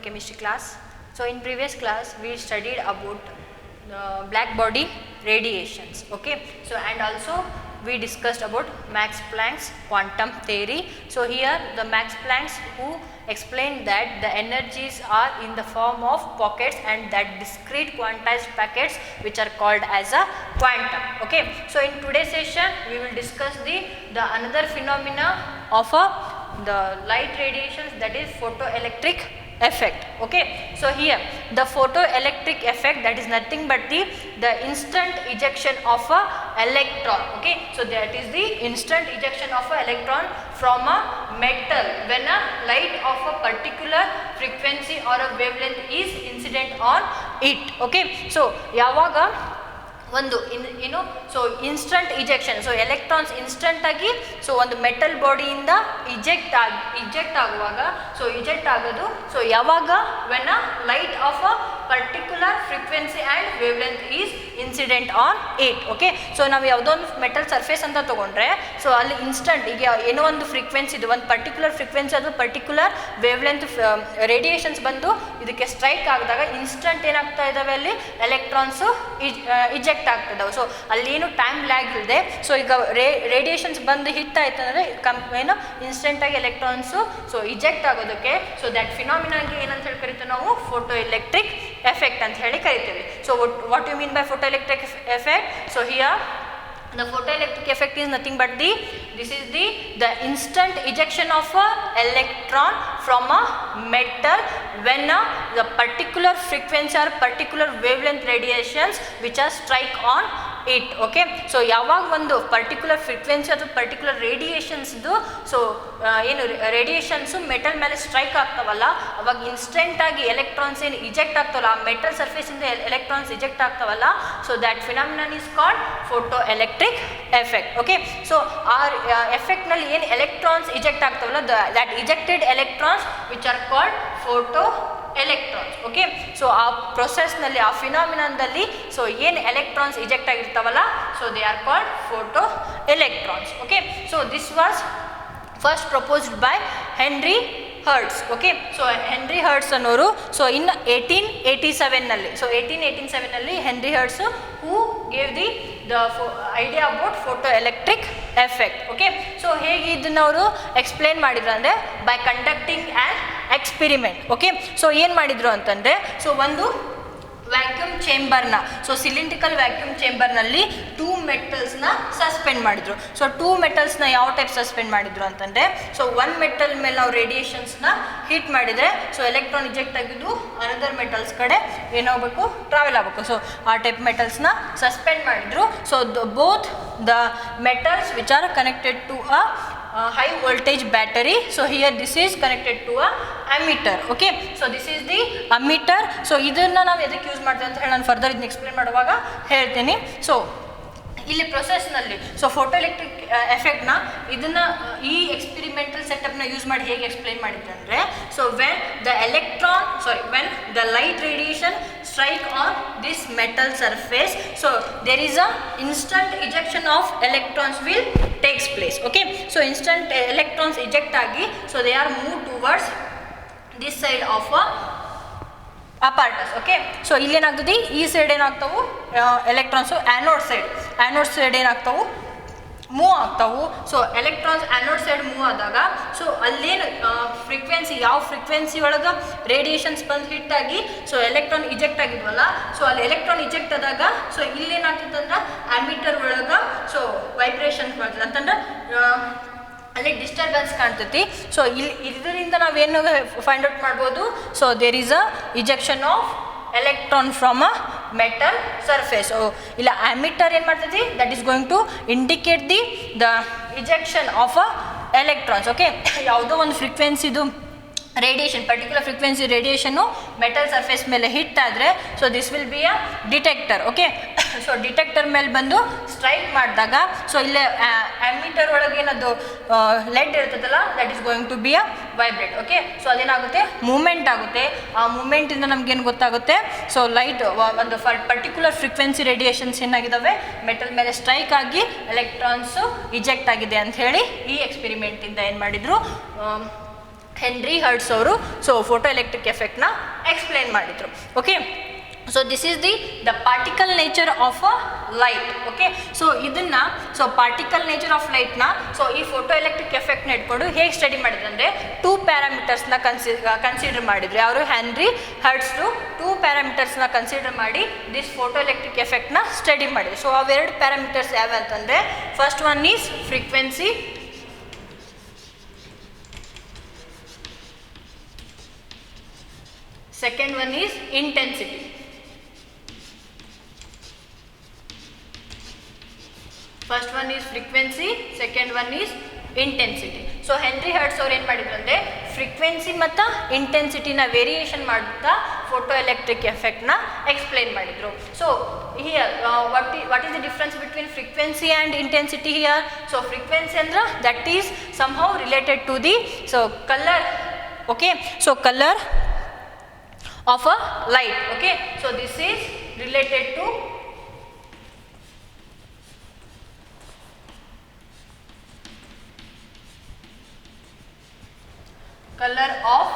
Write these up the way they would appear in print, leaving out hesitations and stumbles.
chemistry class. So in previous class we studied about black body radiations, okay. So and also we discussed about Max Planck's quantum theory. So here the Max Planck who explained that the energies are in the form of pockets and that discrete quantized packets which are called as a quantum, okay. So in today's session we will discuss the another phenomena of the light radiations, that is photoelectric effect, okay. So here the photoelectric effect, that is nothing but the instant ejection of a electron, okay. So that is the instant ejection of a electron from a metal when a light of a particular frequency or a wavelength is incident on it, okay. So yavaga ಒಂದು so instant ejection, so electrons instant ಆಗಿ so ಒಂದು metal ಬಾಡಿಯಿಂದ ಇಜೆಕ್ಟ್ ಆಗುವಾಗ, so ಇಜೆಕ್ಟ್ ಆಗೋದು so ಯಾವಾಗ when a light of a particular frequency and wavelength is incident on it, okay. So ನಾವು ಯಾವುದೋ ಒಂದು metal surface ಅಂತ ತೊಗೊಂಡ್ರೆ ಸೊ ಅಲ್ಲಿ ಇನ್ಸ್ಟಂಟ್ ಈಗ ಏನೋ ಒಂದು ಫ್ರೀಕ್ವೆನ್ಸಿ ಇದು ಒಂದು ಪರ್ಟಿಕ್ಯುಲರ್ ಫ್ರೀಕ್ವೆನ್ಸಿ ಅದು ಪರ್ಟಿಕ್ಯುಲರ್ ವೇವ್ಲೆಂತ್ ರೇಡಿಯೇಷನ್ಸ್ ಬಂದು ಇದಕ್ಕೆ ಸ್ಟ್ರೈಕ್ ಆಗಿದಾಗ ಇನ್ಸ್ಟಂಟ್ ಏನಾಗ್ತಾ ಇದ್ದಾವೆ ಅಲ್ಲಿ ಎಲೆಕ್ಟ್ರಾನ್ಸು ಇಜೆಕ್ಟ್ ಆಗ್ತದವು. ಸೊ ಅಲ್ಲೇನು ಟೈಮ್ ಲ್ಯಾಗ್ ಇಲ್ಲದೆ ಸೊ ಈಗ ರೇಡಿಯೇಷನ್ಸ್ ಬಂದು ಹಿಟ್ ಆಯ್ತು ಅಂದರೆ ಏನು ಇನ್ಸ್ಟೆಂಟಾಗಿ ಎಲೆಕ್ಟ್ರಾನ್ಸು ಸೊ ಇಜೆಕ್ಟ್ ಆಗೋದಕ್ಕೆ ಸೊ ದ್ಯಾಟ್ ಫಿನಾಮಿನಾಗಿ ಏನಂತ ಹೇಳಿ ಕರಿತೀವಿ ನಾವು ಫೋಟೋ ಎಲೆಕ್ಟ್ರಿಕ್ ಎಫೆಕ್ಟ್ ಅಂತ ಹೇಳಿ ಕರಿತೀವಿ. So what you mean by photo electric effect? So here the photoelectric effect is nothing but this is the instant ejection of a electron from a metal when the particular frequency or particular wavelength radiations which are strike on it, okay. So ಯಾವಾಗ ಒಂದು particular frequency ಅಥವಾ particular ರೇಡಿಯೇಷನ್ಸ್ದು so ಏನು radiations metal ಮೇಲೆ strike ಆಗ್ತಾವಲ್ಲ ಅವಾಗ ಇನ್ಸ್ಟೆಂಟಾಗಿ electrons ಏನು ಇಜೆಕ್ಟ್ ಆಗ್ತಾವಲ್ಲ ಆ ಮೆಟಲ್ ಸರ್ಫೇಸಿಂದ ಎಲೆಕ್ಟ್ರಾನ್ಸ್ ಇಜೆಕ್ಟ್ ಆಗ್ತಾವಲ್ಲ so that phenomenon is called photo electric effect, okay. So ಆ ಎಫೆಕ್ಟ್ನಲ್ಲಿ ಏನು ಎಲೆಕ್ಟ್ರಾನ್ಸ್ ಇಜೆಕ್ಟ್ ಆಗ್ತಾವಲ್ಲ that ejected electrons which are called photo electrons, okay. So ಆ ಪ್ರೊಸೆಸ್ನಲ್ಲಿ ಆ ಫಿನಾಮಿನನ್ದಲ್ಲಿ ಸೊ ಏನು ಎಲೆಕ್ಟ್ರಾನ್ಸ್ ಇಜೆಕ್ಟ್ ಆಗಿರ್ತಾವಲ್ಲ so they are called photo electrons, okay. So this was first proposed by Henry Hertz, okay. So Henry Hertz ಅನ್ನೋರು so in 1887ನಲ್ಲಿ so 1887ನಲ್ಲಿ Henry Hertz who gave the idea about photo electric effect, okay. So ಹೇಗೆ ಇದನ್ನು ಅವರು explain ಮಾಡಿದ್ರು ಅಂದರೆ by conducting an experiment, okay. So ಏನು ಮಾಡಿದರು ಅಂತಂದರೆ ಸೊ ಒಂದು ವ್ಯಾಕ್ಯೂಮ್ ಚೇಂಬರ್ನ ಸೊ ಸಿಲಿಂಡ್ರಿಕಲ್ ವ್ಯಾಕ್ಯೂಮ್ ಚೇಂಬರ್ನಲ್ಲಿ 2 ಮೆಟಲ್ಸ್ನ ಸಸ್ಪೆಂಡ್ ಮಾಡಿದರು. ಸೊ 2 ಮೆಟಲ್ಸ್ನ ಯಾವ ಟೈಪ್ ಸಸ್ಪೆಂಡ್ ಮಾಡಿದರು ಅಂತಂದರೆ ಸೊ 1 ಮೆಟಲ್ ಮೇಲೆ ನಾವು ರೇಡಿಯೇಷನ್ಸ್ನ ಹೀಟ್ ಮಾಡಿದರೆ ಸೊ ಎಲೆಕ್ಟ್ರಾನ್ ಇಜೆಕ್ಟ್ ಆಗಿದ್ದು ಅನದರ್ ಮೆಟಲ್ಸ್ ಕಡೆ ಏನಾಗಬೇಕು ಟ್ರಾವೆಲ್ ಆಗಬೇಕು. ಸೊ ಆ ಟೈಪ್ ಮೆಟಲ್ಸ್ನ ಸಸ್ಪೆಂಡ್ ಮಾಡಿದರು. So both the metals which are connected to a high voltage battery. So here this is connected to a ammeter, okay. So this is the ammeter. So ಇದನ್ನು ನಾವು ಎದಕ್ಕೆ use ಮಾಡ್ತೀವಿ ಅಂತ ಹೇಳಿ ನಾನು ಫರ್ದರ್ ಇದನ್ನ ಎಕ್ಸ್ಪ್ಲೇನ್ ಮಾಡುವಾಗ ಹೇಳ್ತೀನಿ. ಸೊ ಇಲ್ಲಿ ಪ್ರೊಸೆಸ್ನಲ್ಲಿ ಸೊ ಫೋಟೋ ಎಲೆಕ್ಟ್ರಿಕ್ ಎಫೆಕ್ಟ್ನ ಇದನ್ನು ಈ ಎಕ್ಸ್ಪೆರಿಮೆಂಟಲ್ ಸೆಟಪ್ನ ಯೂಸ್ ಮಾಡಿ ಹೇಗೆ ಎಕ್ಸ್ಪ್ಲೇನ್ ಮಾಡಿದ್ದೆ ಅಂದರೆ so when the light radiation strike on this metal surface, so there is a instant ejection of electrons will takes place, okay. So instant electrons eject agi so they are moved towards this side of a apparatus, okay. So ಇಲ್ಲಿ ಏನಾಗ್ತದೆ ಈ side ಏನಾಗ್ತಾವು electrons anode side ಏನಾಗ್ತಾವು move ಆಗ್ತಾವು. So electrons anode side move ಆದಾಗ so ಅಲ್ಲೇನು frequency ಯಾವ frequency ಒಳಗೆ ರೇಡಿಯೇಷನ್ಸ್ ಬಂದು ಹಿಟ್ ಆಗಿ ಸೊ ಎಲೆಕ್ಟ್ರಾನ್ ಇಜೆಕ್ಟ್ ಆಗಿದ್ವಲ್ಲ ಸೊ ಅಲ್ಲಿ ಎಲೆಕ್ಟ್ರಾನ್ ಇಜೆಕ್ಟ್ ಆದಾಗ ಸೊ ಇಲ್ಲೇನಾಗ್ತದೆ ಅಂದ್ರೆ ಆ್ಯಮೀಟರ್ ಒಳಗೆ ಸೊ ವೈಬ್ರೇಷನ್ಸ್ ಮಾಡ್ತದೆ ಅಂತಂದ್ರೆ ಅಲ್ಲಿ ಡಿಸ್ಟರ್ಬೆನ್ಸ್ ಕಾಣ್ತೈತಿ. ಸೊ ಇದರಿಂದ ನಾವೇನು ಫೈಂಡ್ ಔಟ್ ಮಾಡ್ಬೋದು so there is a ejection of electron from a metal surface. So illa ammeter ಏನು ಮಾಡ್ತೈತಿ that is going to indicate the ejection of a electrons, okay. ಯಾವುದೋ ಒಂದು ಫ್ರೀಕ್ವೆನ್ಸಿದು ರೇಡಿಯೇಷನ್ ಪರ್ಟಿಕ್ಯುಲರ್ ಫ್ರೀಕ್ವೆನ್ಸಿ ರೇಡಿಯೇಷನ್ನು metal surface ಮೇಲೆ hit ಆದರೆ so this will be a detector, okay. So detector ಮೇಲೆ ಬಂದು ಸ್ಟ್ರೈಕ್ ಮಾಡಿದಾಗ ಸೊ ಇಲ್ಲೇ ಆ್ಯಮೀಟರ್ ಒಳಗೆ ಏನದು ಲೆಡ್ ಇರ್ತದಲ್ಲ that is going to be a vibrate, okay. So ಅದೇನಾಗುತ್ತೆ ಮೂಮೆಂಟ್ ಆಗುತ್ತೆ. ಆ ಮೂಮೆಂಟಿಂದ ನಮಗೇನು ಗೊತ್ತಾಗುತ್ತೆ ಸೊ ಲೈಟ್ ಒಂದು ಪರ್ಟಿಕ್ಯುಲರ್ ಫ್ರೀಕ್ವೆನ್ಸಿ ರೇಡಿಯೇಷನ್ಸ್ ಏನಾಗಿದ್ದಾವೆ ಮೆಟಲ್ ಮೇಲೆ ಸ್ಟ್ರೈಕ್ ಆಗಿ ಎಲೆಕ್ಟ್ರಾನ್ಸು ಇಜೆಕ್ಟ್ ಆಗಿದೆ ಅಂತ ಹೇಳಿ ಈ ಎಕ್ಸ್ಪೆರಿಮೆಂಟಿಂದ ಏನು ಮಾಡಿದರು ಹೆನ್ರಿ ಹರ್ಟ್ಸ್ ಅವರು ಸೊ ಫೋಟೋ ಎಲೆಕ್ಟ್ರಿಕ್ ಎಫೆಕ್ಟ್ನ ಎಕ್ಸ್ಪ್ಲೇನ್ ಮಾಡಿದರು. Okay, so this is the particle nature of a light. Okay, so ಇದನ್ನು ಸೊ ಪಾರ್ಟಿಕಲ್ ನೇಚರ್ ಆಫ್ ಲೈಟ್ನ ಸೊ ಈ ಫೋಟೋ ಎಲೆಕ್ಟ್ರಿಕ್ ಎಫೆಕ್ಟ್ನ ಇಟ್ಕೊಂಡು ಹೇಗೆ ಸ್ಟಡಿ ಮಾಡಿದ್ರು ಅಂದರೆ 2 ಪ್ಯಾರಾಮೀಟರ್ಸ್ನ ಕನ್ಸಿಡರ್ ಮಾಡಿದ್ರು. ಅವರು ಹೆನ್ರಿ ಹರ್ಟ್ಸ್ರು 2 ಪ್ಯಾರಾಮೀಟರ್ಸ್ನ ಕನ್ಸಿಡರ್ ಮಾಡಿ ದಿಸ್ ಫೋಟೋ ಎಲೆಕ್ಟ್ರಿಕ್ ಎಫೆಕ್ಟ್ನ ಸ್ಟಡಿ ಮಾಡಿದ್ರು. ಸೊ ಅವೆರಡು ಪ್ಯಾರಾಮೀಟರ್ಸ್ ಯಾವ ಅಂತಂದರೆ first one is frequency, second one is intensity. First one is frequency, second one is intensity. So Henry Hertz ಅವ್ರು ಏನು ಮಾಡಿದ್ರು ಅಂದರೆ ಫ್ರೀಕ್ವೆನ್ಸಿ ಮತ್ತು ಇಂಟೆನ್ಸಿಟಿನ ವೇರಿಯೇಷನ್ ಮಾಡ್ತಾ ಫೋಟೋ ಎಲೆಕ್ಟ್ರಿಕ್ ಎಫೆಕ್ಟ್ನ ಎಕ್ಸ್ಪ್ಲೇನ್ ಮಾಡಿದರು. So here what is the difference between frequency and intensity here? So frequency ಅಂದ್ರೆ that is somehow related to the so colour. Okay, so colour of a light. Okay, so this is related to color of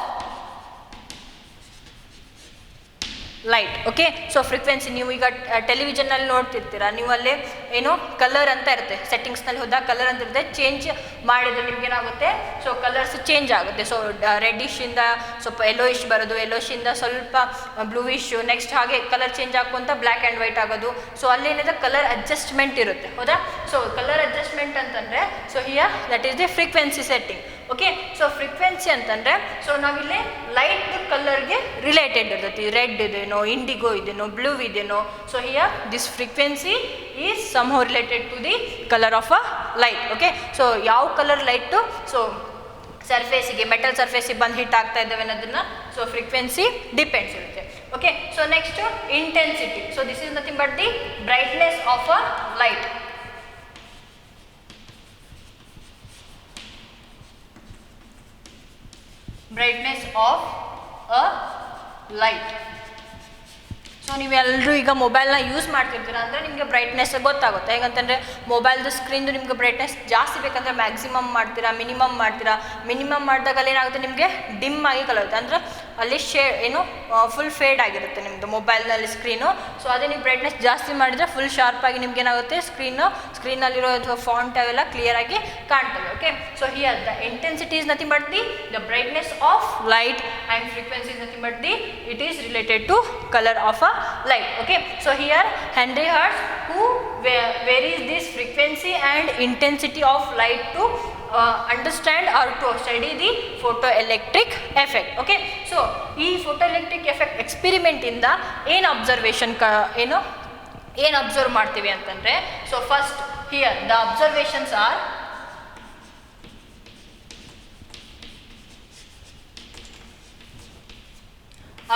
light. Okay, so frequency ನೀವು ಈಗ ಟೆಲಿವಿಷನ್ನಲ್ಲಿ ನೋಡ್ತಿರ್ತೀರ, ನೀವು ಅಲ್ಲೇ ಏನು colour ಅಂತ ಇರುತ್ತೆ, ಸೆಟ್ಟಿಂಗ್ಸ್ನಲ್ಲಿ ಹೋದಾಗ colour ಅಂತ ಇರುತ್ತೆ. ಚೇಂಜ್ ಮಾಡಿದರೆ ನಿಮ್ಗೇನಾಗುತ್ತೆ ಸೊ ಕಲರ್ಸ್ ಚೇಂಜ್ ಆಗುತ್ತೆ. ಸೊ ರೆಡ್ಡಿಶಿಂದ ಸ್ವಲ್ಪ ಯೆಲ್ಲೋಯಿಶ್ ಬರೋದು, ಯೆಲ್ಲೋಶಿಂದ ಸ್ವಲ್ಪ ಬ್ಲೂಯಿಶ್, ನೆಕ್ಸ್ಟ್ ಹಾಗೆ ಕಲರ್ ಚೇಂಜ್ ಆಗುವಂಥ ಬ್ಲ್ಯಾಕ್ ಆ್ಯಂಡ್ ವೈಟ್ ಆಗೋದು. ಸೊ ಅಲ್ಲೇನಿದೆ ಕಲರ್ ಅಡ್ಜಸ್ಟ್ಮೆಂಟ್ ಇರುತ್ತೆ, ಹೌದಾ? ಸೊ ಕಲರ್ ಅಡ್ಜಸ್ಟ್ಮೆಂಟ್ ಅಂತಂದರೆ so here that is the frequency setting. Okay, so frequency ಅಂತಂದರೆ ಸೊ ನಾವಿಲ್ಲಿ ಲೈಟ್ ಕಲರ್ಗೆ ರಿಲೇಟೆಡ್ ಇರ್ತೈತಿ. ರೆಡ್ ಇದೇನೋ, ಇಂಡಿಗೋ ಇದೇನೋ, ಬ್ಲೂ ಇದೇನೋ. So here this frequency is somehow related to the colour of a light. Okay, so ಯಾವ colour light so ಸರ್ಫೇಸಿಗೆ, metal ಸರ್ಫೇಸಿಗೆ ಬಂದು hit ಆಗ್ತಾ ಇದ್ದಾವೆ ಅನ್ನೋದನ್ನು ಸೊ ಫ್ರೀಕ್ವೆನ್ಸಿ ಡಿಪೆಂಡ್ಸ್ ಇರುತ್ತೆ. Okay, so next intensity. So this is nothing but the brightness of a light. Brightness of a light. So ನೀವೆಲ್ಲರೂ ಈಗ ಮೊಬೈಲ್ನ use ಮಾಡ್ತಿರ್ತೀರ ಅಂದರೆ ನಿಮಗೆ ಬ್ರೈಟ್ನೆಸ್ ಗೊತ್ತಾಗುತ್ತೆ. ಹೇಗಂತಂದರೆ ಮೊಬೈಲ್ದು ಸ್ಕ್ರೀನ್ದು ನಿಮ್ಗೆ ಬ್ರೈಟ್ನೆಸ್ ಜಾಸ್ತಿ ಬೇಕಂದರೆ ಮ್ಯಾಕ್ಸಿಮಮ್ ಮಾಡ್ತೀರಾ, ಮಿನಿಮಮ್ ಮಾಡ್ತೀರಾ. ಮಿನಿಮಮ್ ಮಾಡಿದಾಗ ಅಲ್ಲಿ ಏನಾಗುತ್ತೆ ನಿಮಗೆ ಡಿಮ್ ಆಗಿ ಕಲರುತ್ತೆ, ಅಂದರೆ ಅಲ್ಲಿ ಏನು ಫುಲ್ ಫೇಡ್ ಆಗಿರುತ್ತೆ ನಿಮ್ಮದು ಮೊಬೈಲ್ನಲ್ಲಿ ಸ್ಕ್ರೀನು. ಸೊ ಅದೇ ನೀವು ಬ್ರೈಟ್ನೆಸ್ ಜಾಸ್ತಿ ಮಾಡಿದರೆ ಫುಲ್ ಶಾರ್ಪಾಗಿ ನಿಮ್ಗೆ ಏನಾಗುತ್ತೆ ಸ್ಕ್ರೀನಲ್ಲಿರೋ ಅಥವಾ ಫಾಂಟ್ ಅವೆಲ್ಲ ಕ್ಲಿಯರಾಗಿ ಕಾಣ್ತವೆ. Okay, so here the intensity is nothing but the brightness of light and frequency is nothing but it is related to colour of a light. Okay, so here Henry Hertz who varies this frequency and intensity of light to understand or to study the photoelectric effect. Okay, so ee photoelectric effect experiment inda ಏನು observation ಏನು observe ಮಾಡ್ತೀವಿ ಅಂತಂದ್ರೆ so first here the observations are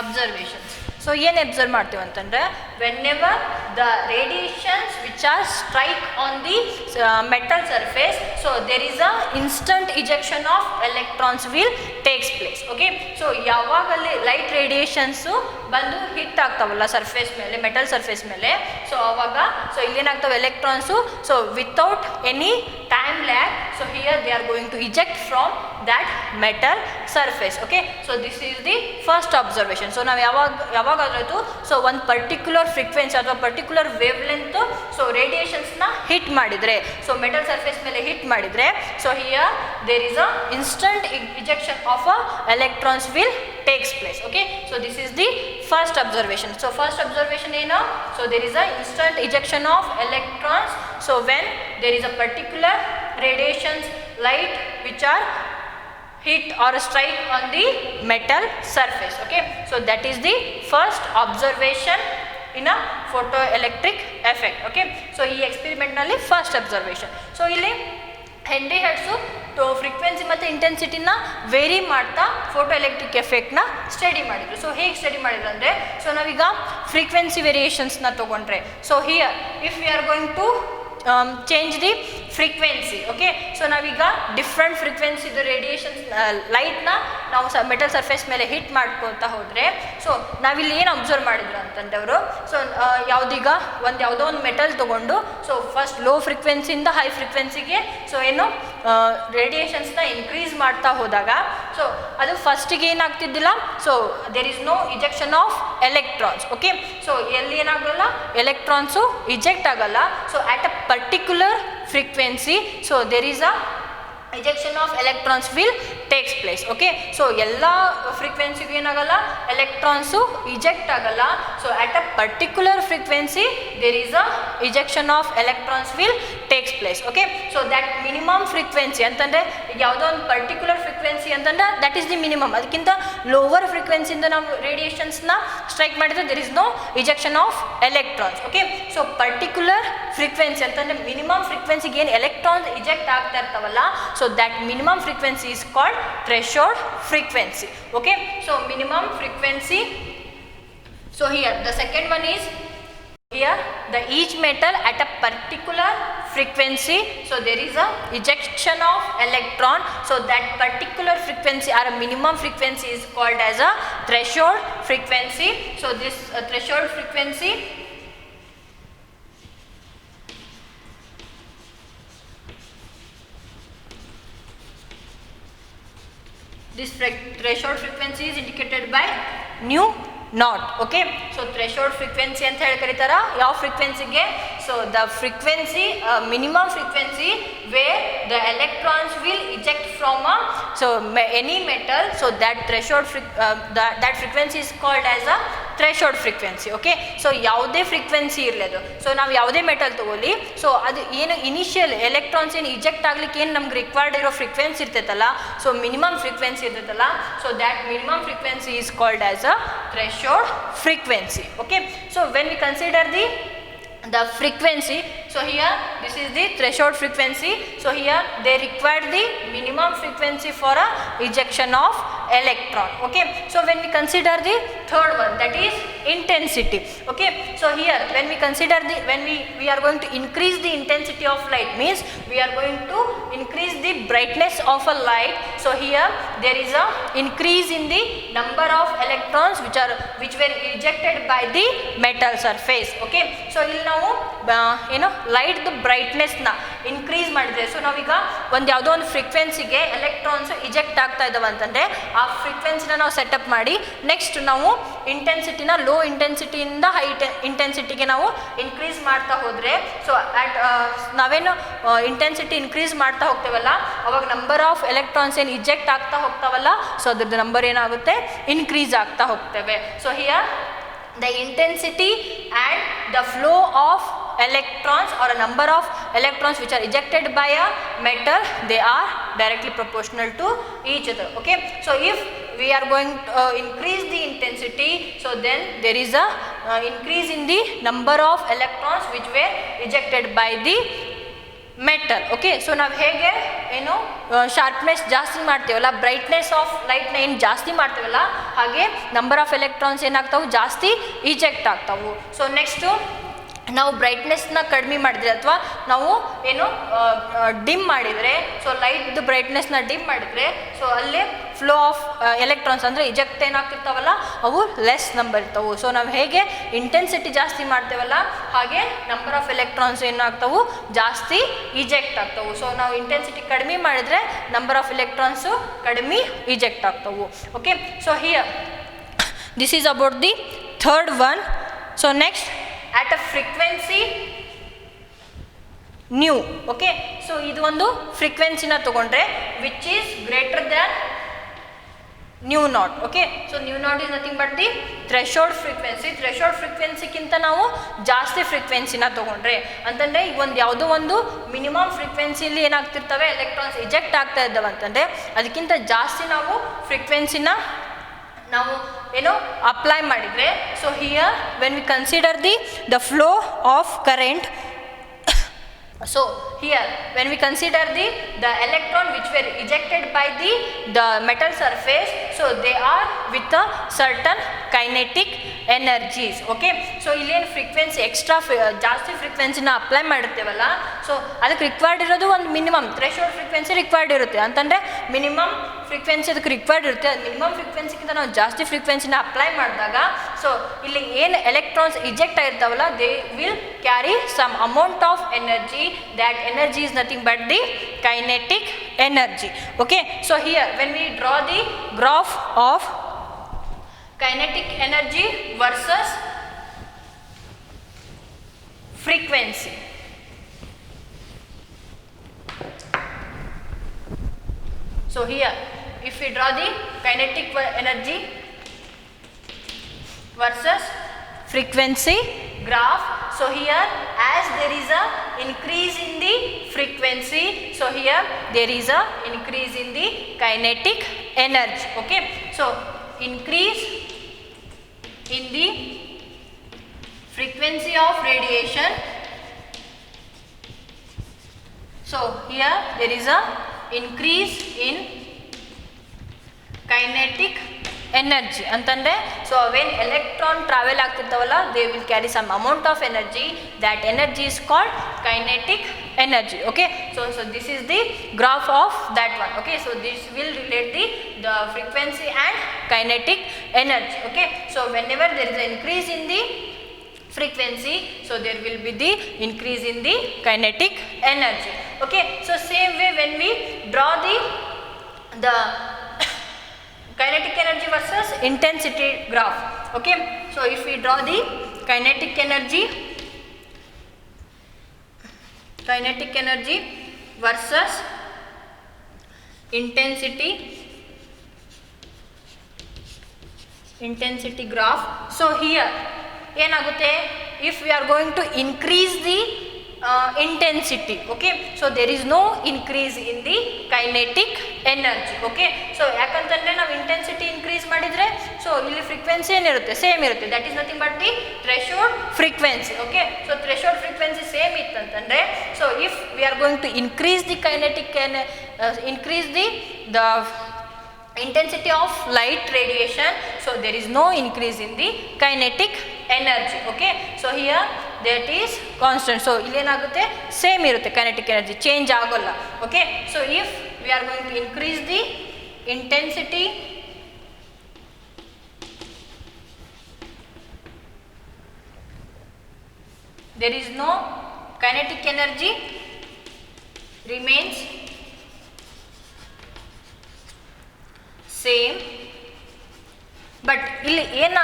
observations. So ಏನು observe ಮಾಡ್ತೀವಿ ಅಂತಂದರೆ whenever the radiations which are strike on the metal surface so there is a instant ejection of electrons will takes place. Okay, so ಯಾವಾಗಲ್ಲಿ light radiations ಬಂದು hit ಆಗ್ತಾವಲ್ಲ surface ಮೇಲೆ, metal surface ಮೇಲೆ, so ಆವಾಗ so ಇಲ್ಲೇನಾಗ್ತವೆ electrons so without any time lag so here they are going to eject from that metal surface. Okay, so this is the first observation. So ನಾವು ಯಾವಾಗಾದ್ರೂ so ಒಂದು particular frequency ಅಥವಾ particular wavelength so ರೇಡಿಯೇಷನ್ಸ್ನ hit ಮಾಡಿದರೆ so metal surface ಮೇಲೆ hit ಮಾಡಿದರೆ so here there is a instant ejection of a electrons will takes place. Okay, so this is the first observation. So first observation ಏನು? So there is a instant ejection of electrons so when there is a particular radiations light which are hit or strike on the metal surface. Okay, so that is the first observation in a photoelectric effect. Okay, so ee experiment nalli first observation. So illi Henry Hertz frequency ಮತ್ತು ಇಂಟೆನ್ಸಿಟಿನ vary ಮಾಡ್ತಾ photo electric ಎಫೆಕ್ಟ್ನ study ಮಾಡಿದರು. So ಹೇಗೆ study ಮಾಡಿದ್ರು ಅಂದರೆ so ನಾವೀಗ frequency ವೇರಿಯೇಷನ್ಸ್ನ ತೊಗೊಂಡ್ರೆ so here if we are going to change the frequency. Okay, so ನಾವೀಗ ಡಿಫ್ರೆಂಟ್ ಫ್ರೀಕ್ವೆನ್ಸಿ ಇದು ರೇಡಿಯೇಷನ್ ಲೈಟ್ನ ನಾವು ಮೆಟಲ್ ಸರ್ಫೇಸ್ ಮೇಲೆ ಹಿಟ್ ಮಾಡ್ಕೊತಾ ಹೋದರೆ, ಸೊ ನಾವಿಲ್ಲಿ ಏನು ಅಬ್ಸರ್ವ್ ಮಾಡಿದ್ರು ಅಂತಂದ್ರೆ ಅವರು, ಸೊ ಯಾವುದೀಗ ಯಾವುದೋ ಒಂದು ಮೆಟಲ್ ತೊಗೊಂಡು ಸೊ ಫಸ್ಟ್ ಲೋ ಫ್ರೀಕ್ವೆನ್ಸಿಯಿಂದ ಹೈ ಫ್ರೀಕ್ವೆನ್ಸಿಗೆ ಸೊ ಏನು ರೇಡಿಯೇಷನ್ಸ್ನ ಇನ್ಕ್ರೀಸ್ ಮಾಡ್ತಾ ಹೋದಾಗ, ಸೊ ಅದು ಫಸ್ಟಿಗೆ ಏನಾಗ್ತಿದ್ದಿಲ್ಲ, so there is no ejection of electrons. Okay, so ಎಲ್ಲಿ ಏನಾಗಲ್ಲ, ಎಲೆಕ್ಟ್ರಾನ್ಸು ಇಜೆಕ್ಟ್ ಆಗಲ್ಲ. So at a particular frequency, so there is a ejection of electrons will takes place. Okay, so ಎಲ್ಲ ಫ್ರೀಕ್ವೆನ್ಸಿಗೂ ಏನಾಗಲ್ಲ, ಎಲೆಕ್ಟ್ರಾನ್ಸು ಇಜೆಕ್ಟ್ ಆಗಲ್ಲ. So at a particular frequency there is a ejection of electrons will takes place. Okay, so that minimum frequency ಅಂತಂದರೆ ಯಾವುದೋ ಒಂದು particular frequency ಅಂತಂದ್ರೆ that is the minimum. ಅದಕ್ಕಿಂತ lower ಫ್ರೀಕ್ವೆನ್ಸಿಯಿಂದ ನಾವು ರೇಡಿಯೇಷನ್ಸ್ನ ಸ್ಟ್ರೈಕ್ ಮಾಡಿದರೆ there is no ejection of electrons. Okay, so particular frequency ಅಂತಂದರೆ ಮಿನಿಮಮ್ ಫ್ರೀಕ್ವೆನ್ಸಿಗೆ ಏನು ಎಲೆಕ್ಟ್ರಾನ್ಸ್ ಇಜೆಕ್ಟ್ ಆಗ್ತಾ ಇರ್ತಾವಲ್ಲ, so that minimum frequency is called threshold frequency. Okay, so minimum frequency. So here the second one is here the each metal at a particular frequency, so there is a ejection of electron, so that particular frequency or a minimum frequency is called as a threshold frequency. So this threshold frequency, this threshold frequency is indicated by nu naught. Okay, so threshold frequency ಅಂತ ಹೇಳಿ ಕರೀತಾರ ಯಾವ ಫ್ರೀಕ್ವೆನ್ಸಿಗೆ, so the frequency minimum frequency where the electrons will eject from a any metal, so that threshold that frequency is called as a threshold frequency. Okay, so ಯಾವುದೇ frequency ಇರಲಿ, so ನಾವು ಯಾವುದೇ metal ತಗೊಳ್ಳಿ, so ಅದು ಏನು initial electrons ಏನು ಇಜೆಕ್ಟ್ ಆಗ್ಲಿಕ್ಕೆ ಏನು ನಮ್ಗೆ ರಿಕ್ವೈರ್ಡ್ ಇರೋ ಫ್ರೀಕ್ವೆನ್ಸಿ ಇರ್ತೈತಲ್ಲ, ಸೊ ಮಿನಿಮಮ್ ಫ್ರೀಕ್ವೆನ್ಸಿ ಇರ್ತೈತಲ್ಲ, so that minimum frequency is called as a threshold frequency. Okay, so when we consider the frequency, so here this is the threshold frequency, so here they require the minimum frequency for a ejection of electron. Okay, so when we consider the third one, that is intensity. Okay, so here when we consider when we are going to increase the intensity of light, means we are going to increase the brightness of a light. So here there is a increase in the number of electrons which were ejected by the metal surface. Okay, so ಇಲ್ಲಿ ನಾವು ಏನು ಲೈಟ್ದು ಬ್ರೈಟ್ನೆಸ್ನ increase ಮಾಡಿದ್ರೆ, so ನಾವೀಗ ಒಂದು ಯಾವುದೋ ಒಂದು ಫ್ರೀಕ್ವೆನ್ಸಿಗೆ electrons ಇಜೆಕ್ಟ್ ಆಗ್ತಾ ಇದ್ದಾವೆ ಅಂತಂದರೆ ಆ ಫ್ರೀಕ್ವೆನ್ಸಿನ ನಾವು ಸೆಟಪ್ ಮಾಡಿ ನೆಕ್ಸ್ಟ್ ನಾವು ಇಂಟೆನ್ಸಿಟಿನ ಲೋ ಇಂಟೆನ್ಸಿಟಿಯಿಂದ ಹೈ ಇಂಟೆನ್ಸಿಟಿಗೆ ನಾವು ಇನ್ಕ್ರೀಸ್ ಮಾಡ್ತಾ ಹೋದರೆ, ಸೊ ನಾವೇನು ಇಂಟೆನ್ಸಿಟಿ ಇನ್ಕ್ರೀಸ್ ಮಾಡ್ತಾ ಹೋಗ್ತೇವಲ್ಲ ಅವಾಗ ನಂಬರ್ ಆಫ್ ಎಲೆಕ್ಟ್ರಾನ್ಸ್ ಏನು ಇಜೆಕ್ಟ್ ಆಗ್ತಾ ಹೋಗ್ತಾವಲ್ಲ, ಸೊ ಅದ್ರದ್ದು ನಂಬರ್ ಏನಾಗುತ್ತೆ, ಇನ್ಕ್ರೀಸ್ ಆಗ್ತಾ ಹೋಗ್ತೇವೆ. So here the intensity and the flow of electrons or a number of electrons which are ejected by a metal, they are directly proportional to each other. Okay, so if we are going to increase the intensity, so then there is a increase in the number of electrons which were ejected by the metal. Okay, so ನಾವು ಹೇಗೆ ಏನು sharpness ಜಾಸ್ತಿ ಮಾಡ್ತೀವಲ್ಲ, brightness of ಲೈಟ್ನ ಏನು ಜಾಸ್ತಿ ಮಾಡ್ತೀವಲ್ಲ, ಹಾಗೆ number of electrons ಏನಾಗ್ತಾವೆ, ಜಾಸ್ತಿ ಇಜೆಕ್ಟ್ ಆಗ್ತಾವೆ. ಸೊ ನೆಕ್ಸ್ಟು ನಾವು ಬ್ರೈಟ್ನೆಸ್ನ ಕಡಿಮೆ ಮಾಡಿದರೆ ಅಥವಾ ನಾವು ಏನು ಡಿಮ್ ಮಾಡಿದರೆ, ಸೊ ಲೈಟ್ದು ಬ್ರೈಟ್ನೆಸ್ನ ಡಿಮ್ ಮಾಡಿದರೆ, ಸೊ ಅಲ್ಲೇ ಫ್ಲೋ ಆಫ್ ಎಲೆಕ್ಟ್ರಾನ್ಸ್ ಅಂದರೆ ಇಜೆಕ್ಟ್ ಏನಾಗ್ತಿರ್ತಾವಲ್ಲ ಅವು ಲೆಸ್ ನಂಬರ್ ಇರ್ತಾವೆ. ಸೊ ನಾವು ಹೇಗೆ ಇಂಟೆನ್ಸಿಟಿ ಜಾಸ್ತಿ ಮಾಡ್ತೇವಲ್ಲ ಹಾಗೆ ನಂಬರ್ ಆಫ್ ಎಲೆಕ್ಟ್ರಾನ್ಸ್ ಏನಾಗ್ತಾವೆ, ಜಾಸ್ತಿ ಇಜೆಕ್ಟ್ ಆಗ್ತಾವೆ. ಸೊ ನಾವು ಇಂಟೆನ್ಸಿಟಿ ಕಡಿಮೆ ಮಾಡಿದರೆ ನಂಬರ್ ಆಫ್ ಎಲೆಕ್ಟ್ರಾನ್ಸು ಕಡಿಮೆ ಇಜೆಕ್ಟ್ ಆಗ್ತಾವೆ. Okay, so here this is about the third one. So next at a frequency nu. Okay, so ಇದು ಒಂದು ಫ್ರೀಕ್ವೆನ್ಸಿನ ತಗೊಂಡ್ರೆ which is greater than nu naught. Okay, so nu naught is nothing but the threshold frequency. threshold frequencyಗಿಂತ ನಾವು ಜಾಸ್ತಿ ಫ್ರೀಕ್ವೆನ್ಸಿನ ತಗೊಂಡ್ರೆ ಅಂತಂದರೆ ಈಗ ಒಂದು ಯಾವುದೋ ಒಂದು ಮಿನಿಮಮ್ ಫ್ರೀಕ್ವೆನ್ಸಿಲಿ ಏನಾಗ್ತಿರ್ತವೆ, ಎಲೆಕ್ಟ್ರಾನ್ಸ್ ಇಜೆಕ್ಟ್ ಆಗ್ತಾ ಇದ್ದಾವೆ ಅಂತಂದರೆ ಅದಕ್ಕಿಂತ ಜಾಸ್ತಿ ನಾವು ಫ್ರೀಕ್ವೆನ್ಸಿನ ನಾವು ಏನು ಅಪ್ಲೈ ಮಾಡಿದರೆ, so here when we consider the flow of current, so here when we consider the electron which were ejected by the metal surface, so they are with a certain kinetic energies. Okay, so ಇಲ್ಲೇನು frequency extra ಜಾಸ್ತಿ ಫ್ರೀಕ್ವೆನ್ಸಿನ apply ಮಾಡಿರ್ತೇವಲ್ಲ, so ಅದಕ್ಕೆ required ಇರೋದು ಒಂದು minimum threshold frequency required ಇರುತ್ತೆ. ಅಂತಂದರೆ minimum frequency ಅದಕ್ಕೆ required ಇರುತ್ತೆ. ಅದು ಮಿನಿಮಮ್ ಫ್ರೀಕ್ವೆನ್ಸಿಗಿಂತ ನಾವು ಜಾಸ್ತಿ ಫ್ರೀಕ್ವೆನ್ಸಿನ ಅಪ್ಲೈ ಮಾಡಿದಾಗ ಸೊ ಇಲ್ಲಿ ಏನು ಎಲೆಕ್ಟ್ರಾನ್ಸ್ ಇಜೆಕ್ಟ್ ಆಗಿರ್ತಾವಲ್ಲ, they will carry some amount of energy. That energy is nothing but the kinetic energy. Okay, so here when we draw the graph of kinetic energy versus frequency, so here if we draw the kinetic energy versus frequency graph, so here as there is a increase in the frequency, so here there is a increase in the kinetic energy. Okay, so increase in the frequency of radiation, so here there is a increase in kinetic energy. ಅಂತಂದರೆ so when electron travel ಆಗ್ತಿರ್ತಾವಲ್ಲ, they will carry some amount of energy. That energy is called kinetic energy. Okay, so this is the graph of that one. Okay, so this will relate the frequency and kinetic energy. Okay, so whenever there is a increase in the frequency, so there will be the increase in the kinetic energy. Okay, so same way when we draw the kinetic energy versus intensity graph. Okay, so if we draw the kinetic energy versus intensity graph, so here ಏನಾಗುತ್ತೆ, if we are going to increase the intensity, okay, so there is no increase in the kinetic energy. Okay, so ಯಾಕಂತಂದರೆ ನಾವು intensity increase ಮಾಡಿದರೆ so ಇಲ್ಲಿ frequency ಏನಿರುತ್ತೆ, same ಇರುತ್ತೆ. That is nothing but the threshold frequency. Okay, so threshold frequency same ಇತ್ತಂತಂದರೆ so if we are going to increase the the intensity of light radiation, so there is no increase in the kinetic energy. Okay, so here that is constant, so ಇಲ್ಲಿ ಏನಾಗುತ್ತೆ, same ಇರುತ್ತೆ, kinetic energy change ಆಗೋಲ್ಲ. Okay, so if we are going to increase the intensity there is no kinetic energy remains same. But ಇಲ್ಲಿ ಏನು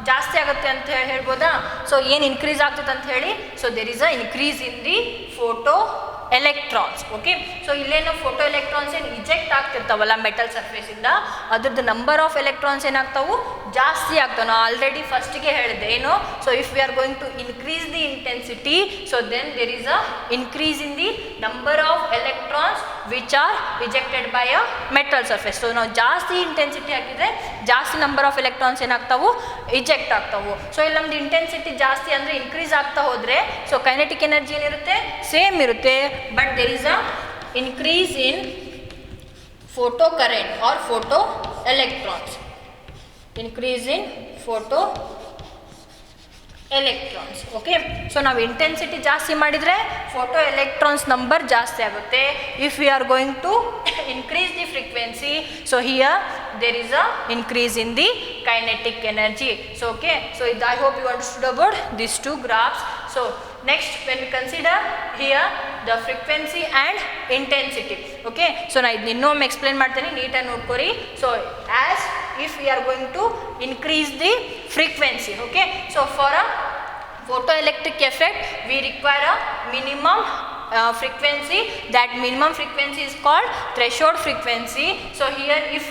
ಜಾಸ್ತಿ ಆಗುತ್ತೆ ಅಂತ ಹೇಳ್ಬೋದಾ, ಸೊ ಏನು ಇನ್ಕ್ರೀಸ್ ಆಗ್ತದೆ ಅಂತ ಹೇಳಿ, so there is a increase in the photo electrons. Okay, so ಇಲ್ಲೇನು ಫೋಟೋ ಎಲೆಕ್ಟ್ರಾನ್ಸ್ ಏನು ಇಜೆಕ್ಟ್ ಆಗ್ತಿರ್ತಾವಲ್ಲ ಮೆಟಲ್ ಸರ್ಫೇಸಿಂದ, ಅದ್ರದ್ದು ನಂಬರ್ ಆಫ್ ಎಲೆಕ್ಟ್ರಾನ್ಸ್ ಏನಾಗ್ತಾವು, ಜಾಸ್ತಿ ಆಗ್ತಾವೆ. ನಾವು ಆಲ್ರೆಡಿ ಫಸ್ಟಿಗೆ ಹೇಳಿದೆ ಏನು, so if we are going to increase the intensity, so then there is a increase in the number of electrons which are ejected by a metal surface. So ನಾವು ಜಾಸ್ತಿ intensity ಹಾಕಿದರೆ ಜಾಸ್ತಿ ನಂಬರ್ ಆಫ್ ಎಲೆಕ್ಟ್ರಾನ್ಸ್ ಏನಾಗ್ತಾವು, eject ಆಗ್ತಾವು. So ಇಲ್ಲಿ ನಮ್ದು intensity ಜಾಸ್ತಿ ಅಂದರೆ ಇನ್ಕ್ರೀಸ್ ಆಗ್ತಾ ಹೋದರೆ ಸೊ ಕೈನೆಟಿಕ್ ಎನರ್ಜಿ ಏನಿರುತ್ತೆ, ಸೇಮ್ ಇರುತ್ತೆ. But there is a increase in photo current or photo electrons. Increase in photo electrons. Okay, so ನಾವು ಇಂಟೆನ್ಸಿಟಿ ಜಾಸ್ತಿ ಮಾಡಿದರೆ ಫೋಟೋ ಎಲೆಕ್ಟ್ರಾನ್ಸ್ ನಂಬರ್ ಜಾಸ್ತಿ ಆಗುತ್ತೆ. If we are going to increase the frequency, so here there is a increase in the kinetic energy. So okay, so I hope you understood about these two graphs. So next when we consider here the frequency and intensity. Okay, so na idna innome explain ಮಾಡ್ತೀನಿ, ನೀಟಾಗಿ ನೋಡ್ಕೊರಿ. So as if we are going to increase the frequency, okay, so for a photoelectric effect we require a minimum frequency. That minimum frequency is called threshold frequency. So here if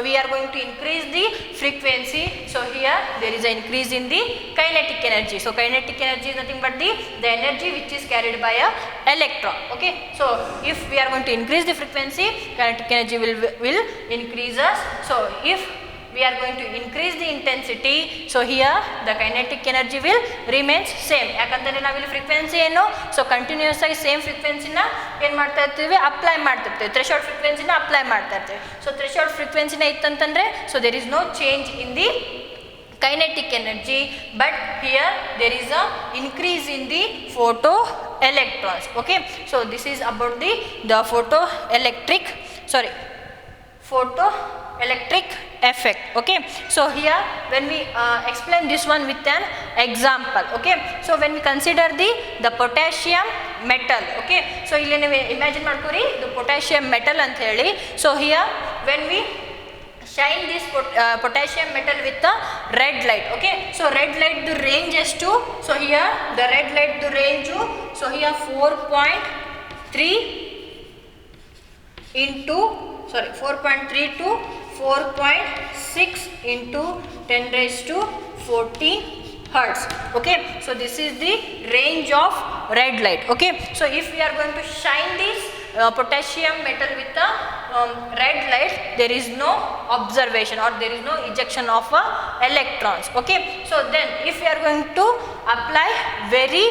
we are going to increase the frequency, so here there is an increase in the kinetic energy. So kinetic energy is nothing but the energy which is carried by a electron. Okay, so if we are going to increase the frequency, kinetic energy will increase us. So if we are going to increase the intensity, so here the kinetic energy will remains same. ಯಾಕಂತಂದ್ರೆ ನಾವಿಲ್ಲಿ frequency ಏನು, so continuous ಆಗಿ same ಫ್ರೀಕ್ವೆನ್ಸಿನ ಏನು ಮಾಡ್ತಾ ಇರ್ತೀವಿ, apply ಮಾಡ್ತಿರ್ತೀವಿ. Threshold ಫ್ರೀಕ್ವೆನ್ಸಿನ apply ಮಾಡ್ತಾ ಇರ್ತೀವಿ. ಸೊ ಥ್ರೆಶೋಲ್ಡ್ ಫ್ರೀಕ್ವೆನ್ಸಿನ ಇತ್ತಂತಂದರೆ so there is no change in the kinetic energy, but here there is a increase in the photoelectrons. Okay, so this is about the photoelectric effect. Okay, so here when we explain this one with an example. Okay, so when we consider the potassium metal. Okay, so ಇಲ್ಲಿ ನೀವು imagine ಮಾಡ್ಕೊರಿ the potassium metal ಅಂತ ಹೇಳಿ. So here when we shine this potassium metal with the red light. Okay, so red light the range is to, so here the red light the range, so here 4.3 to 4.6 into 10 raised to 14 hertz. Okay, so this is the range of red light. Okay, so if we are going to shine this potassium metal with the red light, there is no observation or there is no ejection of electrons. Okay, so then if we are going to apply very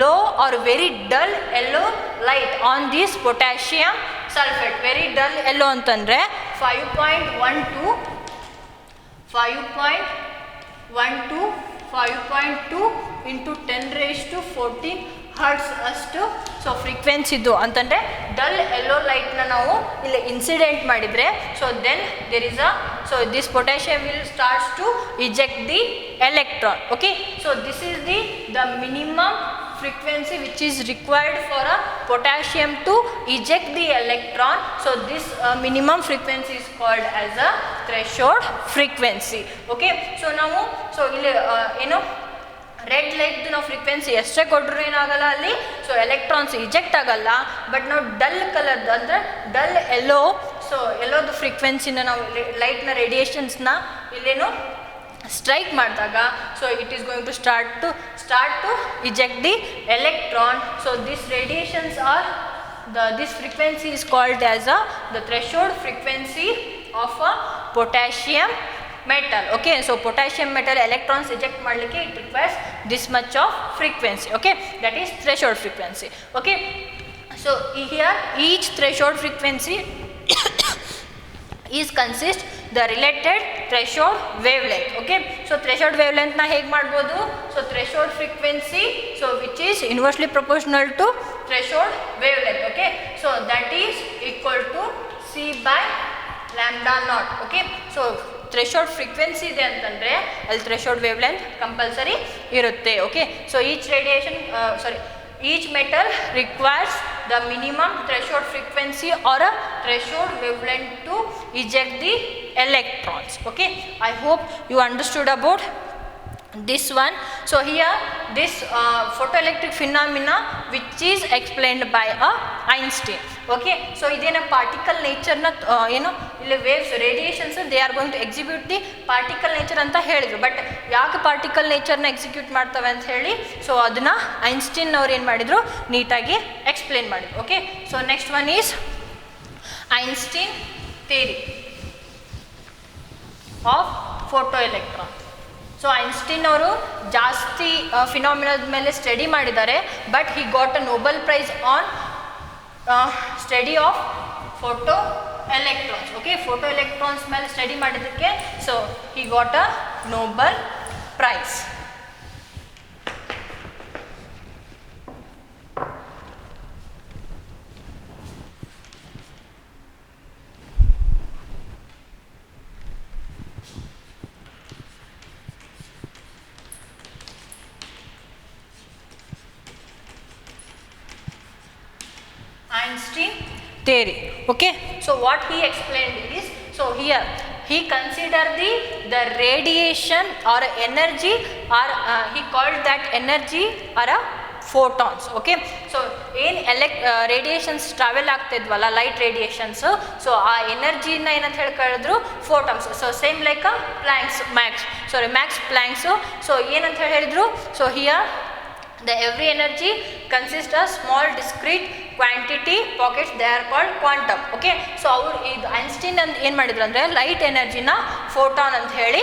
low or very dull yellow light on this potassium sulfate, very dull yellow antandre 5.2 into 10 raised to 14 hertz ಅಷ್ಟು so frequency ಇದು ಅಂತಂದರೆ dull yellow ಲೈಟ್ನ ನಾವು ಇಲ್ಲಿ incident ಮಾಡಿದರೆ so then there is so this potassium will starts to eject the electron. Okay, so this is the minimum frequency which is required for a potassium to eject the electron. So this minimum frequency is called as a threshold frequency. Okay, so now so ಇಲ್ಲಿ ಏನು red ಲೈಟ್ದು ನಾವು frequency ಎಷ್ಟೇ ಕೊಟ್ಟರು ಏನಾಗಲ್ಲ ಅಲ್ಲಿ, so electrons ಇಜೆಕ್ಟ್ ಆಗಲ್ಲ. But ನಾವು dull ಕಲರ್ದು ಅಂದರೆ ಡಲ್ ಎಲ್ಲೋ, ಸೊ ಎಲ್ಲೋದು ಫ್ರೀಕ್ವೆನ್ಸಿನ ನಾವು ಲೈಟ್ನ ರೇಡಿಯೇಷನ್ಸ್ನ ಇಲ್ಲೇನು ಸ್ಟ್ರೈಕ್ ಮಾಡಿದಾಗ so it is going to start to eject the electron. So these radiations are this frequency is called as the threshold frequency of a potassium metal. Okay, so potassium metal electrons eject ಮಾಡಲಿಕ್ಕೆ it requires this much of frequency. Okay, that is threshold frequency. Okay, so here each threshold frequency is consist the related threshold wavelength. Okay, so threshold wavelength na hege ಮಾಡಬಹುದು, so threshold frequency so which is inversely proportional to threshold wavelength. Okay, so that is equal to c by lambda naught. Okay, so threshold frequency ಇದೆ ಅಂತಂದ್ರೆ ಅಲ್ಲಿ threshold wavelength compulsory ಇರುತ್ತೆ. Okay, so each metal requires the minimum threshold frequency or a threshold wavelength to eject the electrons. Okay, I hope you understood about this one. So here this photoelectric phenomena which is explained by Einstein. Okay, so ಇದೇನ particle ನೇಚರ್ನ ಏನು ಇಲ್ಲಿ waves radiations they are going to execute the particle nature ಅಂತ ಹೇಳಿದ್ರು. But ಯಾಕೆ particle ನೇಚರ್ನ execute ಮಾಡ್ತವೆ ಅಂತ ಹೇಳಿ ಸೊ ಅದನ್ನು ಐನ್ಸ್ಟೀನ್ ಅವ್ರು ಏನು ಮಾಡಿದರು ನೀಟಾಗಿ ಎಕ್ಸ್ಪ್ಲೇನ್ ಮಾಡಿದ್ರು. Okay, so next one is Einstein theory of photo electron. So Einstein ಅವರು ಜಾಸ್ತಿ ಫಿನಾಮಿನದ ಮೇಲೆ ಸ್ಟಡಿ ಮಾಡಿದ್ದಾರೆ, but he got a Nobel prize on study of photo electrons. Okay, photo electrons ಮೇಲೆ ಸ್ಟಡಿ ಮಾಡಿದ್ದಕ್ಕೆ so he got a Nobel prize. Einstein theory. Okay, so what he explained is, so here he considered the radiation or energy or he called that energy or a photons. Okay, so ಏನು radiations travel ಆಗ್ತಿದ್ವಲ್ಲ light radiations, so ಆ ಎನರ್ಜಿನ ಏನಂತ ಹೇಳಿ ಕರೆದ್ರು photons. So same like Max Planck's so ಏನಂತ ಹೇಳಿದ್ರು, so here the every energy consists of small discrete quantity packets they are called quantum. Okay, so ಅವರು ಇದು ಐನ್ಸ್ಟೀನ್ ಅಂತ ಏನು ಮಾಡಿದ್ರು ಅಂದರೆ ಲೈಟ್ ಎನರ್ಜಿನ ಫೋಟಾನ್ ಅಂತ ಹೇಳಿ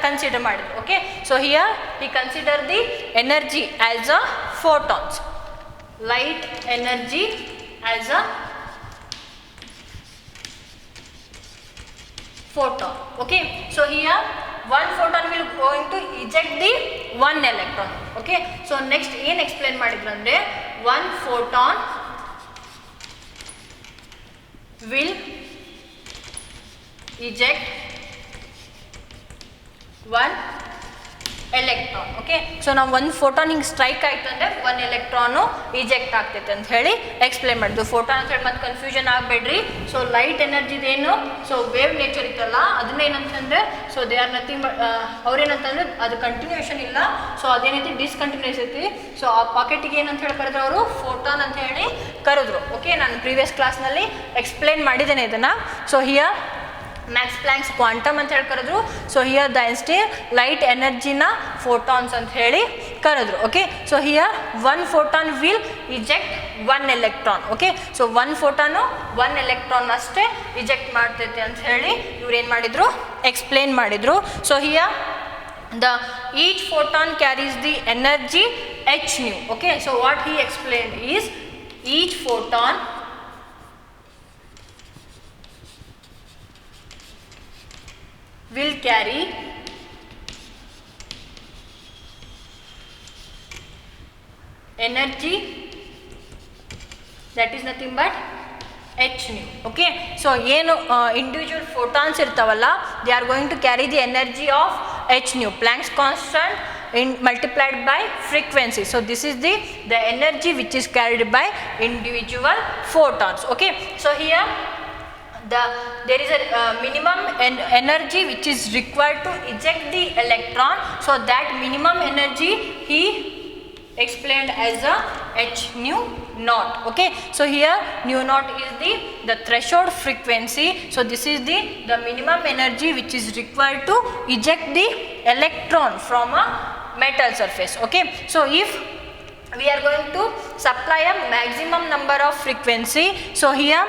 ಕನ್ಸಿಡರ್ ಮಾಡಿದ್ರು. Okay, so here he consider the energy as a photons, light energy as a photon. Okay, so here one photon will going to eject the one electron. Okay, so next ಏನು explain ಮಾಡಿದ್ರು ಅಂದರೆ one photon will eject one electron. Okay, so ನಾವು ಒಂದು photon ಹಿಂಗೆ strike ಆಯಿತು ಅಂದರೆ one electron ಇಜೆಕ್ಟ್ ಆಗ್ತೈತೆ ಅಂತ ಹೇಳಿ ಎಕ್ಸ್ಪ್ಲೇನ್ ಮಾಡಿದ್ದು. ಫೋಟಾನ್ ಅಂತ ಹೇಳಿ ಮತ್ತೆ ಕನ್ಫ್ಯೂಷನ್ ಆಗಬೇಡ್ರಿ. ಸೊ ಲೈಟ್ ಎನರ್ಜಿದೇನು, ಸೊ ವೇವ್ ನೇಚರ್ ಇತ್ತಲ್ಲ ಅದನ್ನೇನಂತಂದರೆ so they are nothing but ಅವ್ರೇನಂತಂದರೆ ಅದು ಕಂಟಿನ್ಯೂಷನ್ ಇಲ್ಲ, ಸೊ ಅದೇನೈತಿ ಡಿಸ್ಕಂಟಿನ್ಯೂಸ್ ಐತಿ. ಸೊ ಆ ಪಾಕೆಟಿಗೆ ಏನಂತ ಹೇಳಿ ಕರೆದ್ರು ಅವರು ಫೋಟಾನ್ ಅಂತ ಹೇಳಿ ಕರೆದ್ರು. ಓಕೆ, ನಾನು ಪ್ರೀವಿಯಸ್ ಕ್ಲಾಸ್ನಲ್ಲಿ ಎಕ್ಸ್ಪ್ಲೇನ್ ಮಾಡಿದ್ದೇನೆ ಇದನ್ನು. So here Max Planck's quantum ಅಂತ ಹೇಳಿ ಕರೆದ್ರು. So here the Einstein light ಎನರ್ಜಿನ ಫೋಟಾನ್ಸ್ ಅಂತ ಹೇಳಿ ಕರೆದ್ರು. Okay, so here one photon will eject one electron. Okay, so one photon one electron ಅಷ್ಟೇ ಇಜೆಕ್ಟ್ ಮಾಡ್ತೈತೆ ಅಂತ ಹೇಳಿ ಇವ್ರು ಏನು ಮಾಡಿದರು, ಎಕ್ಸ್ಪ್ಲೇನ್ ಮಾಡಿದರು. So here the each photon carries the energy h nu. Okay, so what he explained is each photon will carry energy that is nothing but h nu. Okay, so ಏನು individual photons ಇರ್ತಾವಲ್ಲ they are going to carry the energy of h nu, Planck's constant multiplied by frequency. So this is the energy which is carried by individual photons. Okay, so here there is a minimum energy which is required to eject the electron. So that minimum energy he explained as a h nu naught. Okay, so here nu naught is the threshold frequency. So this is the minimum energy which is required to eject the electron from a metal surface. Okay, so if we are going to supply a maximum number of frequency, so here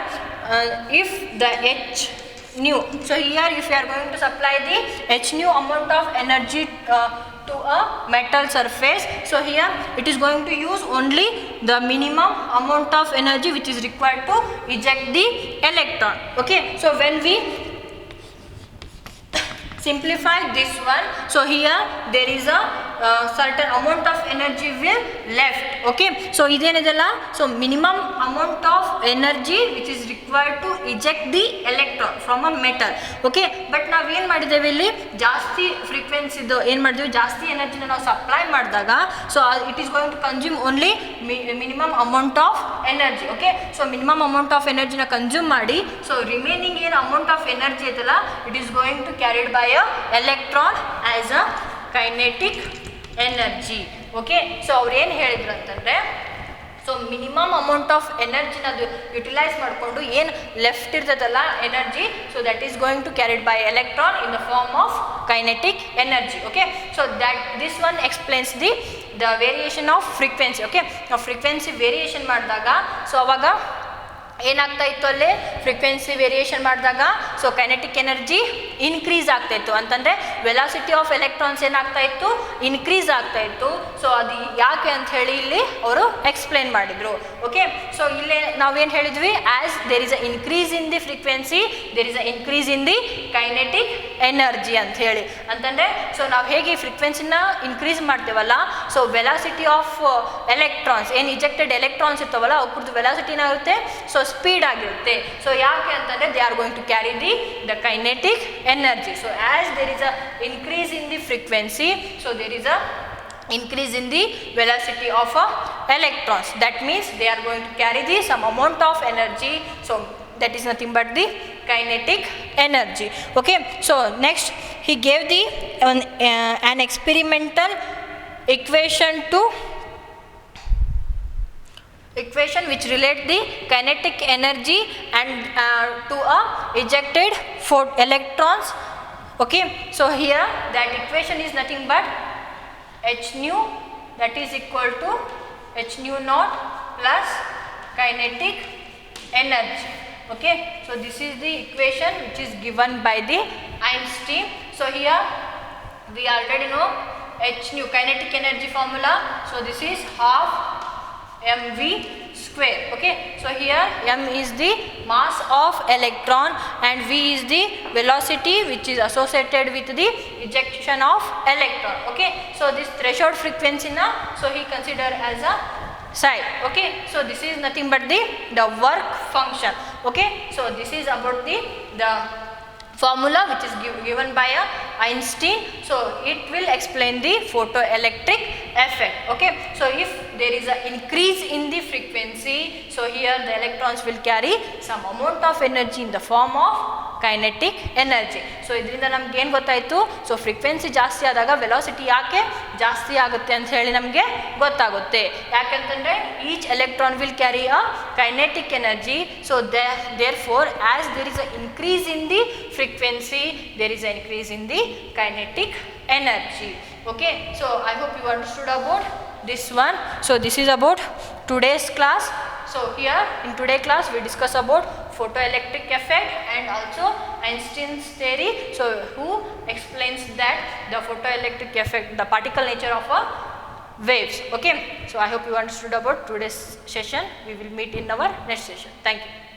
if the h nu, so here if you are going to supply the h nu amount of energy to a metal surface, so here it is going to use only the minimum amount of energy which is required to eject the electron. Okay, so when we simplify this one, so here there is a certain amount of energy will left. Okay, so idenidella, so minimum amount of energy which is required to eject the electron from a metal. Okay, but ನಾವು ಏನು ಮಾಡಿದ್ದೇವೆ ಇಲ್ಲಿ ಜಾಸ್ತಿ ಫ್ರೀಕ್ವೆನ್ಸಿದು ಏನು ಮಾಡಿದ್ವಿ, ಜಾಸ್ತಿ ಎನರ್ಜಿನ ನಾವು supply ಮಾಡಿದಾಗ so it is going to consume only minimum amount of energy. Okay, so minimum amount of ಎನರ್ಜಿನ ಕನ್ಸ್ಯೂಮ್ ಮಾಡಿ ಸೊ ರಿಮೈನಿಂಗ್ ಏನು ಅಮೌಂಟ್ ಆಫ್ ಎನರ್ಜಿ ಐತಲ್ಲ it is going to carried by a electron as a kinetic energy. Okay, so ಅವ್ರು ಏನು ಹೇಳಿದ್ರು ಅಂತಂದರೆ so minimum amount of ಎನರ್ಜಿನ ಅದು ಯುಟಿಲೈಸ್ ಮಾಡಿಕೊಂಡು ಏನು ಲೆಫ್ಟ್ ಇರ್ತದಲ್ಲ energy, so that is going to carried by electron in the form of kinetic energy. Okay, so that this one explains the variation of frequency. Okay, ನಾವು frequency variation ಮಾಡಿದಾಗ so ಅವಾಗ ಏನಾಗ್ತಾ ಇತ್ತು ಅಲ್ಲಿ frequency variation ಮಾಡಿದಾಗ so kinetic energy increase ಆಗ್ತಾ ಇತ್ತು ಅಂತಂದರೆ ವೆಲಾಸಿಟಿ ಆಫ್ ಎಲೆಕ್ಟ್ರಾನ್ಸ್ ಏನಾಗ್ತಾ ಇತ್ತು, ಇನ್ಕ್ರೀಸ್ ಆಗ್ತಾ ಇತ್ತು. ಸೊ ಅದು ಯಾಕೆ ಅಂತ ಹೇಳಿ ಇಲ್ಲಿ ಅವರು ಎಕ್ಸ್ಪ್ಲೇನ್ ಮಾಡಿದರು. ಓಕೆ, ಸೊ ಇಲ್ಲಿ ನಾವೇನು ಹೇಳಿದ್ವಿ, as there is a increase in the frequency there is a increase in the kinetic energy ಅಂತ ಹೇಳಿ. ಅಂತಂದರೆ ಸೊ ನಾವು ಹೇಗೆ ಫ್ರೀಕ್ವೆನ್ಸಿನ ಇನ್ಕ್ರೀಸ್ ಮಾಡ್ತೇವಲ್ಲ ಸೊ ವೆಲಾಸಿಟಿ ಆಫ್ ಎಲೆಕ್ಟ್ರಾನ್ಸ್ ಏನು ಇಜೆಕ್ಟೆಡ್ ಎಲೆಕ್ಟ್ರಾನ್ಸ್ ಇರ್ತಾವಲ್ಲ ಅವ್ರದ್ದು ವೆಲಾಸಿಟಿ ಏನಾಗುತ್ತೆ, ಸೊ ಸ್ಪೀಡ್ ಆಗಿರುತ್ತೆ. ಸೊ ಯಾಕೆ ಅಂತಂದರೆ they are going to carry the kinetic energy. So as there is a increase in the frequency so there is a increase in the velocity of electrons. That means they are going to carry some amount of energy. So that is nothing but the kinetic energy. Okay, so next he gave an experimental equation which relate the kinetic energy and to a ejected electrons. Okay, so here that equation is nothing but h nu that is equal to h nu naught plus kinetic energy. Okay, so this is the equation which is given by the Einstein. So here we already know h nu, kinetic energy formula. So this is half mv square. Okay, so here m is the mass of electron and v is the velocity which is associated with the ejection of electron. Okay, so this threshold frequency na, so he consider as a psi. Okay, so this is nothing but the work function. Okay, so this is about the formula which is given by Einstein. So it will explain the photoelectric effect. Okay, so if there is an increase in the frequency, so here the electrons will carry some amount of energy in the form of kinetic energy. So ಇದರಿಂದ ನಮಗೆ ಏನು ಗೊತ್ತಾಯಿತು, so frequency ಜಾಸ್ತಿ ಆದಾಗ velocity ಯಾಕೆ ಜಾಸ್ತಿ ಆಗುತ್ತೆ ಅಂತ ಹೇಳಿ ನಮಗೆ ಗೊತ್ತಾಗುತ್ತೆ. ಯಾಕಂತಂದರೆ each electron will carry a kinetic energy. So therefore as there is an increase in the frequency, there is an increase in the kinetic energy. Okay, so I hope you understood about this one. So this is about today's class. So here in today's class we discuss about photoelectric effect and also Einstein's theory. So who explains that the photoelectric effect, the particle nature of a waves. Okay, so I hope you understood about today's session. We will meet in our next session. Thank you.